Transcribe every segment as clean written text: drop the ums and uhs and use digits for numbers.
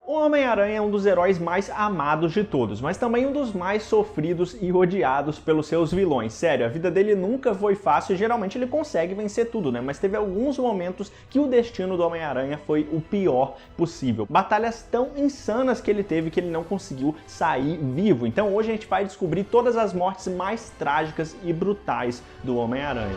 O Homem-Aranha é um dos heróis mais amados de todos, mas também um dos mais sofridos e odiados pelos seus vilões. Sério, a vida dele nunca foi fácil e geralmente ele consegue vencer tudo, né? Mas teve alguns momentos que o destino do Homem-Aranha foi o pior possível. Batalhas tão insanas que ele teve que ele não conseguiu sair vivo. Então hoje a gente vai descobrir todas as mortes mais trágicas e brutais do Homem-Aranha.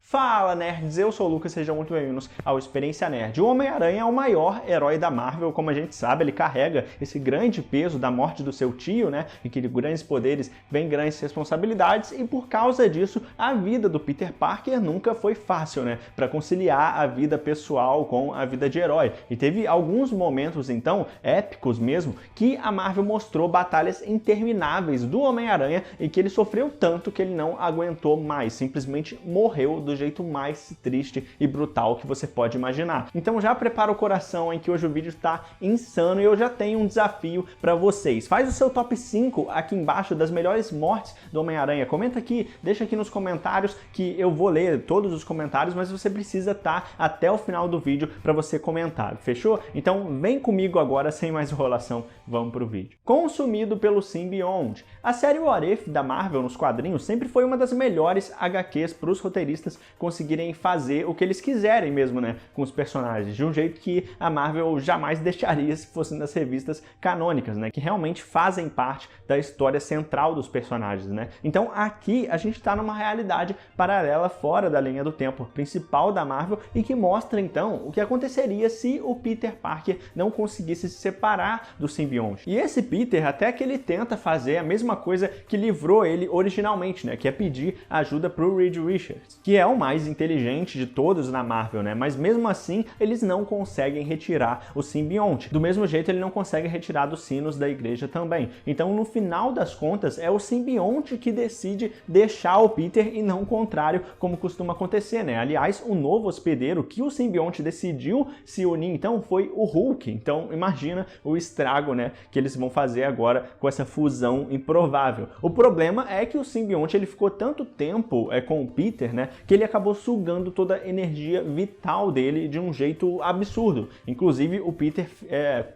Fala nerds, eu sou o Lucas, sejam muito bem-vindos ao Experiência Nerd. O Homem-Aranha é o maior herói da Marvel, como a gente sabe, ele carrega esse grande peso da morte do seu tio, né? E que de grandes poderes vem grandes responsabilidades, e por causa disso, a vida do Peter Parker nunca foi fácil, né? Para conciliar a vida pessoal com a vida de herói. E teve alguns momentos, então, épicos mesmo, que a Marvel mostrou batalhas intermináveis do Homem-Aranha e que ele sofreu tanto que ele não aguentou mais, simplesmente morreu do jeito mais triste e brutal que você pode imaginar. Então já prepara o coração, em que hoje o vídeo está insano e eu já tenho um desafio para vocês. Faz o seu top 5 aqui embaixo das melhores mortes do Homem-Aranha. Comenta aqui, deixa aqui nos comentários que eu vou ler todos os comentários, mas você precisa estar até o final do vídeo para você comentar, fechou? Então vem comigo agora, sem mais enrolação, vamos pro vídeo. Consumido pelo simbionte. A série What If da Marvel nos quadrinhos sempre foi uma das melhores HQs para os roteiristas conseguirem fazer o que eles quiserem mesmo, né, com os personagens, de um jeito que a Marvel jamais deixaria se fossem nas revistas canônicas, né, que realmente fazem parte da história central dos personagens, né. Então aqui a gente está numa realidade paralela fora da linha do tempo principal da Marvel e que mostra então o que aconteceria se o Peter Parker não conseguisse se separar do simbionte. E esse Peter até que ele tenta fazer a mesma coisa que livrou ele originalmente, né, que é pedir ajuda pro Reed Richards, que é o mais inteligente de todos na Marvel, né? Mas mesmo assim, eles não conseguem retirar o simbionte. Do mesmo jeito, ele não consegue retirar dos sinos da igreja também. Então, no final das contas, é o simbionte que decide deixar o Peter e não o contrário, como costuma acontecer, né? Aliás, o novo hospedeiro que o simbionte decidiu se unir, então, foi o Hulk. Então, imagina o estrago, né, que eles vão fazer agora com essa fusão improvável. O problema é que o simbionte, ele ficou tanto tempo com o Peter, né, que ele acabou sugando toda a energia vital dele de um jeito absurdo. Inclusive, o Peter,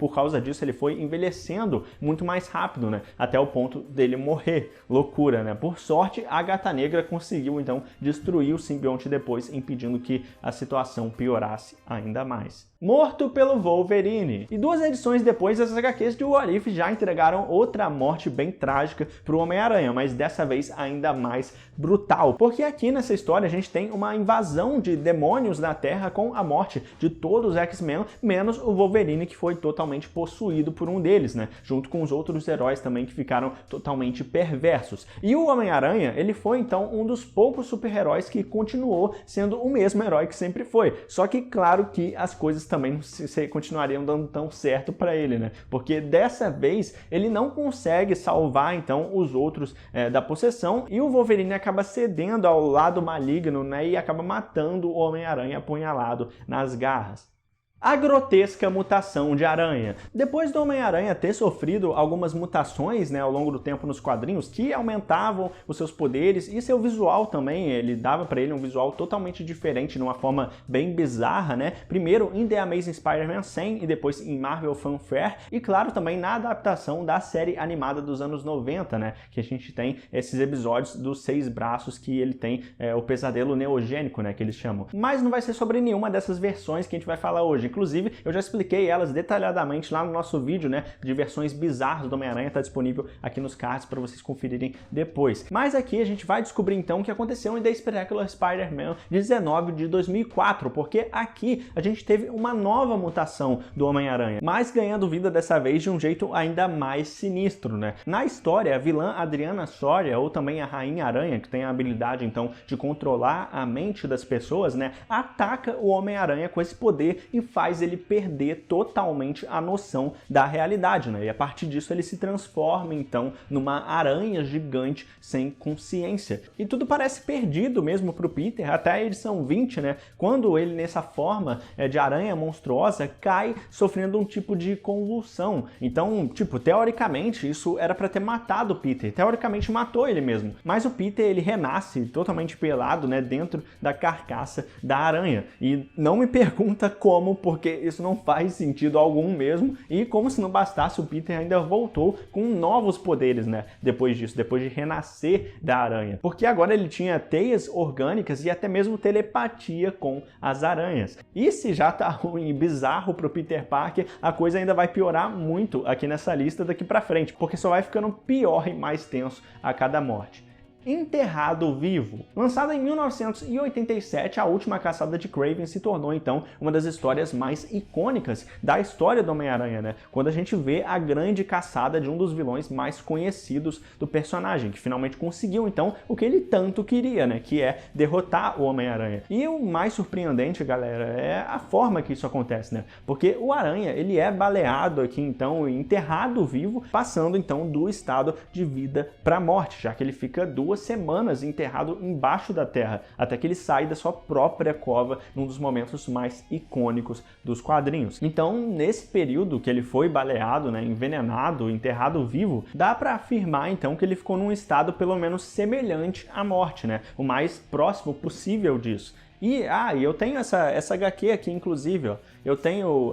por causa disso, ele foi envelhecendo muito mais rápido, né? Até o ponto dele morrer. Loucura, né? Por sorte, a Gata Negra conseguiu, então, destruir o simbionte depois, impedindo que a situação piorasse ainda mais. Morto pelo Wolverine. E 2 edições depois, as HQs de What If já entregaram outra morte bem trágica para o Homem-Aranha, mas dessa vez ainda mais brutal. Porque aqui nessa história a gente tem uma invasão de demônios na Terra com a morte de todos os X-Men, menos o Wolverine, que foi totalmente possuído por um deles, né? Junto com os outros heróis também que ficaram totalmente perversos. E o Homem-Aranha, ele foi então um dos poucos super-heróis que continuou sendo o mesmo herói que sempre foi. Só que claro que as coisas também não continuariam dando tão certo para ele, né? Porque dessa vez ele não consegue salvar então os outros da possessão e o Wolverine acaba cedendo ao lado maligno, né? E acaba matando o Homem-Aranha apunhalado nas garras. A grotesca mutação de Aranha. Depois do Homem-Aranha ter sofrido algumas mutações, né, ao longo do tempo nos quadrinhos que aumentavam os seus poderes e seu visual também, ele dava para ele um visual totalmente diferente, de uma forma bem bizarra, né? Primeiro em The Amazing Spider-Man 100 e depois em Marvel Fanfare e claro também na adaptação da série animada dos anos 90, né, que a gente tem esses episódios dos 6 braços que ele tem o pesadelo neogênico, né, que eles chamam. Mas não vai ser sobre nenhuma dessas versões que a gente vai falar hoje. Inclusive, eu já expliquei elas detalhadamente lá no nosso vídeo, né, de versões bizarras do Homem-Aranha, tá disponível aqui nos cards para vocês conferirem depois. Mas aqui a gente vai descobrir então o que aconteceu em The Spectacular Spider-Man 19 de 2004, porque aqui a gente teve uma nova mutação do Homem-Aranha, mas ganhando vida dessa vez de um jeito ainda mais sinistro, né? Na história, a vilã Adriana Soria, ou também a Rainha Aranha, que tem a habilidade então de controlar a mente das pessoas, né, ataca o Homem-Aranha com esse poder e faz ele perder totalmente a noção da realidade, né? E a partir disso ele se transforma então numa aranha gigante sem consciência. E tudo parece perdido mesmo pro Peter até a edição 20, né? Quando ele nessa forma de aranha monstruosa cai sofrendo um tipo de convulsão. Então, tipo, teoricamente isso era para ter matado o Peter. Teoricamente matou ele mesmo. Mas o Peter ele renasce totalmente pelado, né, dentro da carcaça da aranha. E não me pergunta como, porque isso não faz sentido algum mesmo. E como se não bastasse, o Peter ainda voltou com novos poderes, né, depois disso, depois de renascer da aranha. Porque agora ele tinha teias orgânicas e até mesmo telepatia com as aranhas. E se já tá ruim e bizarro pro Peter Parker, a coisa ainda vai piorar muito aqui nessa lista daqui pra frente, porque só vai ficando pior e mais tenso a cada morte. Enterrado Vivo. Lançada em 1987, A Última Caçada de Kraven se tornou então uma das histórias mais icônicas da história do Homem-Aranha, né? Quando a gente vê a grande caçada de um dos vilões mais conhecidos do personagem, que finalmente conseguiu então o que ele tanto queria, né? Que é derrotar o Homem-Aranha. E o mais surpreendente, galera, é a forma que isso acontece, né? Porque o Aranha, ele é baleado aqui então, enterrado vivo, passando então do estado de vida para morte, já que ele fica 2 semanas enterrado embaixo da terra, até que ele sai da sua própria cova num dos momentos mais icônicos dos quadrinhos. Então, nesse período que ele foi baleado, né, envenenado, enterrado vivo, dá para afirmar então que ele ficou num estado pelo menos semelhante à morte, né, o mais próximo possível disso. E eu tenho essa HQ aqui, inclusive, ó. Eu tenho,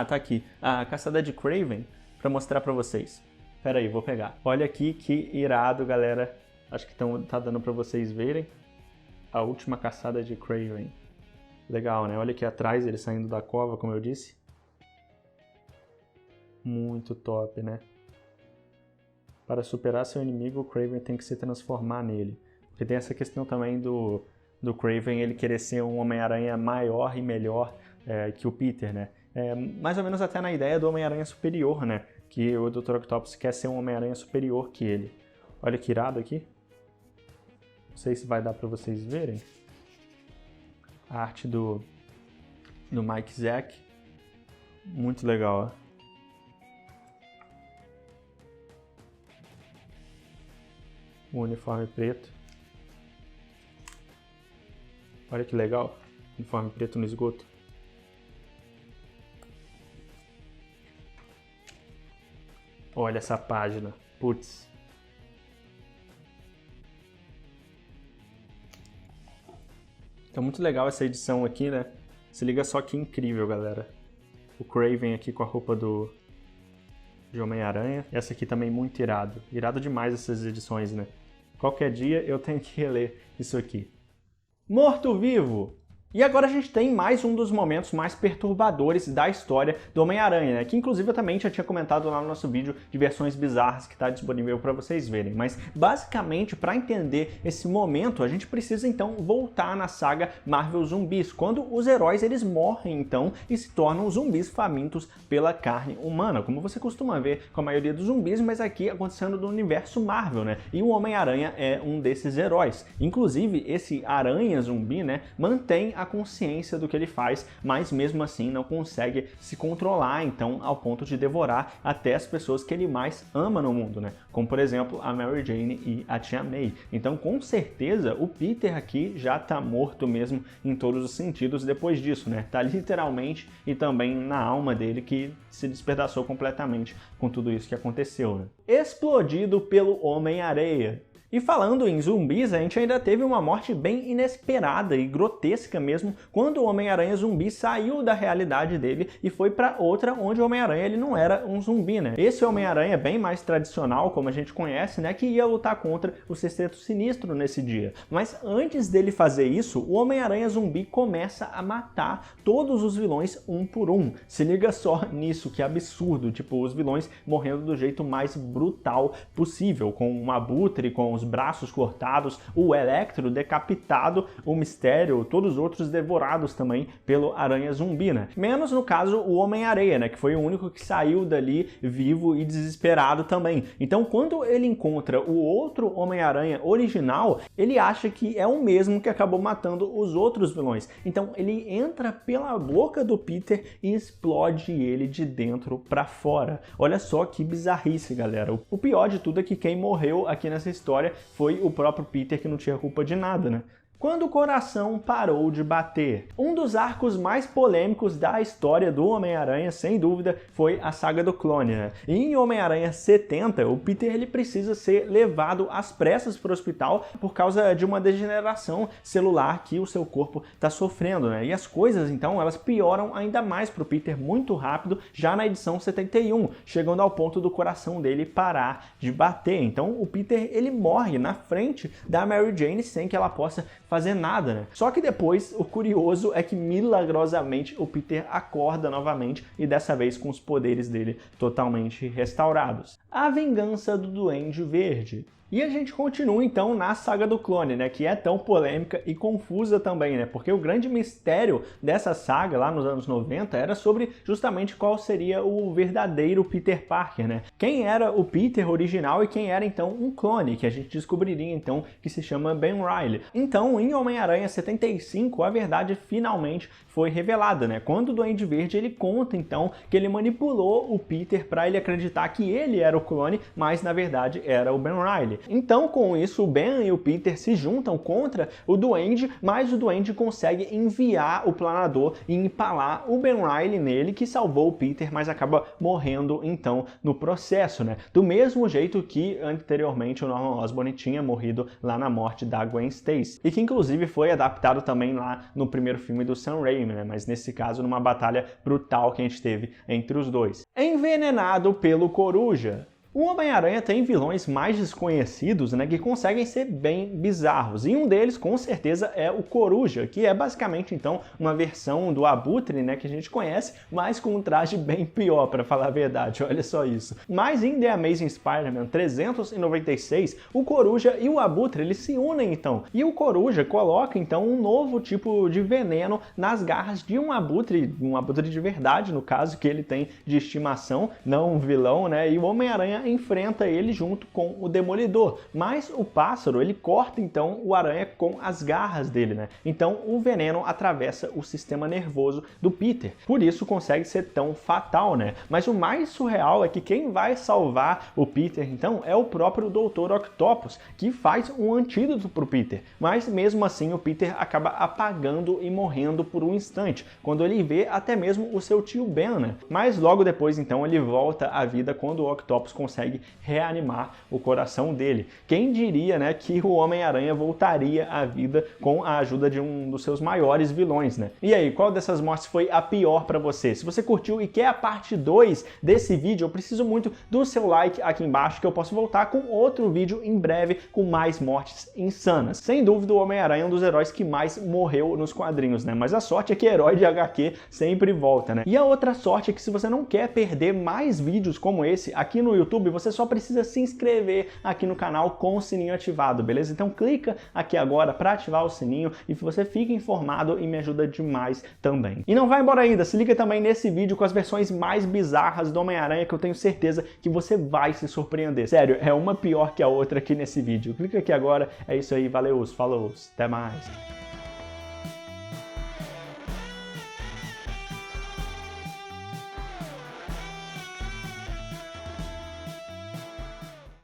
tá aqui, a Caçada de Kraven, para mostrar para vocês. Pera aí, vou pegar. Olha aqui que irado, galera. Acho que tá dando para vocês verem. A Última Caçada de Kraven. Legal, né? Olha aqui atrás, ele saindo da cova, como eu disse. Muito top, né? Para superar seu inimigo, o Kraven tem que se transformar nele. Porque tem essa questão também do Kraven ele querer ser um Homem-Aranha maior e melhor que o Peter, né? Mais ou menos até na ideia do Homem-Aranha superior, né? Que o Dr. Octopus quer ser um Homem-Aranha superior que ele. Olha que irado aqui. Não sei se vai dar para vocês verem. A arte do Mike Zeck. Muito legal, ó. O uniforme preto. Olha que legal. Uniforme preto no esgoto. Olha essa página. Putz. Então muito legal essa edição aqui, né? Se liga só que incrível, galera. O Kraven aqui com a roupa de Homem-Aranha. Essa aqui também muito irado. Irado demais essas edições, né? Qualquer dia eu tenho que reler isso aqui. Morto-Vivo! E agora a gente tem mais um dos momentos mais perturbadores da história do Homem-Aranha, né? Que inclusive eu também já tinha comentado lá no nosso vídeo de versões bizarras que está disponível para vocês verem. Mas basicamente, para entender esse momento, a gente precisa então voltar na saga Marvel Zumbis, quando os heróis eles morrem então e se tornam zumbis famintos pela carne humana, como você costuma ver com a maioria dos zumbis, mas aqui acontecendo no universo Marvel, né? E o Homem-Aranha é um desses heróis. Inclusive, esse aranha zumbi, né, mantém a consciência do que ele faz, mas mesmo assim não consegue se controlar, então, ao ponto de devorar até as pessoas que ele mais ama no mundo, né? Como, por exemplo, a Mary Jane e a Tia May. Então, com certeza, o Peter aqui já tá morto mesmo em todos os sentidos depois disso, né? Tá literalmente e também na alma dele que se despedaçou completamente com tudo isso que aconteceu, né? Explodido pelo Homem-Areia. E falando em zumbis, a gente ainda teve uma morte bem inesperada e grotesca mesmo, quando o Homem-Aranha zumbi saiu da realidade dele e foi para outra onde o Homem-Aranha ele não era um zumbi, né? Esse Homem-Aranha bem mais tradicional, como a gente conhece, né, que ia lutar contra o Sexteto Sinistro nesse dia. Mas antes dele fazer isso, o Homem-Aranha zumbi começa a matar todos os vilões um por um. Se liga só nisso, que absurdo, tipo, os vilões morrendo do jeito mais brutal possível, com um abutre, com os braços cortados, o Electro decapitado, o Mistério, todos os outros devorados também pelo Aranha Zumbi, né? Menos, no caso, o Homem-Areia, né? Que foi o único que saiu dali vivo e desesperado também. Então, quando ele encontra o outro Homem-Aranha original, ele acha que é o mesmo que acabou matando os outros vilões. Então, ele entra pela boca do Peter e explode ele de dentro pra fora. Olha só que bizarrice, galera. O pior de tudo é que quem morreu aqui nessa história foi o próprio Peter, que não tinha culpa de nada, né? Quando o coração parou de bater. Um dos arcos mais polêmicos da história do Homem-Aranha, sem dúvida, foi a saga do clone, né? E em Homem-Aranha 70, o Peter ele precisa ser levado às pressas para o hospital por causa de uma degeneração celular que o seu corpo está sofrendo, né? E as coisas, então, elas pioram ainda mais para o Peter muito rápido, já na edição 71, chegando ao ponto do coração dele parar de bater. Então, o Peter ele morre na frente da Mary Jane sem que ela possa fazer nada, né? Só que depois, o curioso é que milagrosamente o Peter acorda novamente e dessa vez com os poderes dele totalmente restaurados. A vingança do Duende Verde. E a gente continua então na saga do clone, né, que é tão polêmica e confusa também, né, porque o grande mistério dessa saga lá nos anos 90 era sobre justamente qual seria o verdadeiro Peter Parker, né, quem era o Peter original e quem era então um clone, que a gente descobriria então que se chama Ben Reilly. Então, em Homem-Aranha 75, a verdade finalmente foi revelada, né, quando o Duende Verde ele conta então que ele manipulou o Peter para ele acreditar que ele era o clone, mas na verdade era o Ben Reilly. Então, com isso, o Ben e o Peter se juntam contra o Duende, mas o Duende consegue enviar o planador e empalar o Ben Reilly nele, que salvou o Peter, mas acaba morrendo, então, no processo, né? Do mesmo jeito que, anteriormente, o Norman Osborn tinha morrido lá na morte da Gwen Stacy. E que, inclusive, foi adaptado também lá no primeiro filme do Sam Raimi, né? Mas, nesse caso, numa batalha brutal que a gente teve entre os dois. Envenenado pelo Coruja. O Homem-Aranha tem vilões mais desconhecidos, né, que conseguem ser bem bizarros, e um deles, com certeza, é o Coruja, que é basicamente, então, uma versão do Abutre, né, que a gente conhece, mas com um traje bem pior, para falar a verdade, olha só isso. Mas em The Amazing Spider-Man 396, o Coruja e o Abutre, eles se unem, então, e o Coruja coloca, então, um novo tipo de veneno nas garras de um Abutre de verdade, no caso, que ele tem de estimação, não um vilão, né, e o Homem-Aranha enfrenta ele junto com o Demolidor, mas o pássaro ele corta então o Aranha com as garras dele, né? Então o veneno atravessa o sistema nervoso do Peter, por isso consegue ser tão fatal, né? Mas o mais surreal é que quem vai salvar o Peter então é o próprio Dr. Octopus, que faz um antídoto pro Peter, mas mesmo assim o Peter acaba apagando e morrendo por um instante, quando ele vê até mesmo o seu tio Ben, né? Mas logo depois então ele volta à vida quando o Octopus consegue reanimar o coração dele. Quem diria, né, que o Homem-Aranha voltaria à vida com a ajuda de um dos seus maiores vilões, né? E aí, qual dessas mortes foi a pior para você? Se você curtiu e quer a parte 2 desse vídeo, eu preciso muito do seu like aqui embaixo, que eu posso voltar com outro vídeo em breve com mais mortes insanas. Sem dúvida, o Homem-Aranha é um dos heróis que mais morreu nos quadrinhos, né? Mas a sorte é que herói de HQ sempre volta, né? E a outra sorte é que se você não quer perder mais vídeos como esse aqui no YouTube, você só precisa se inscrever aqui no canal com o sininho ativado, beleza? Então clica aqui agora para ativar o sininho e você fica informado e me ajuda demais também. E não vai embora ainda, se liga também nesse vídeo com as versões mais bizarras do Homem-Aranha, que eu tenho certeza que você vai se surpreender. Sério, é uma pior que a outra aqui nesse vídeo. Clica aqui agora, é isso aí, valeu, falou, até mais.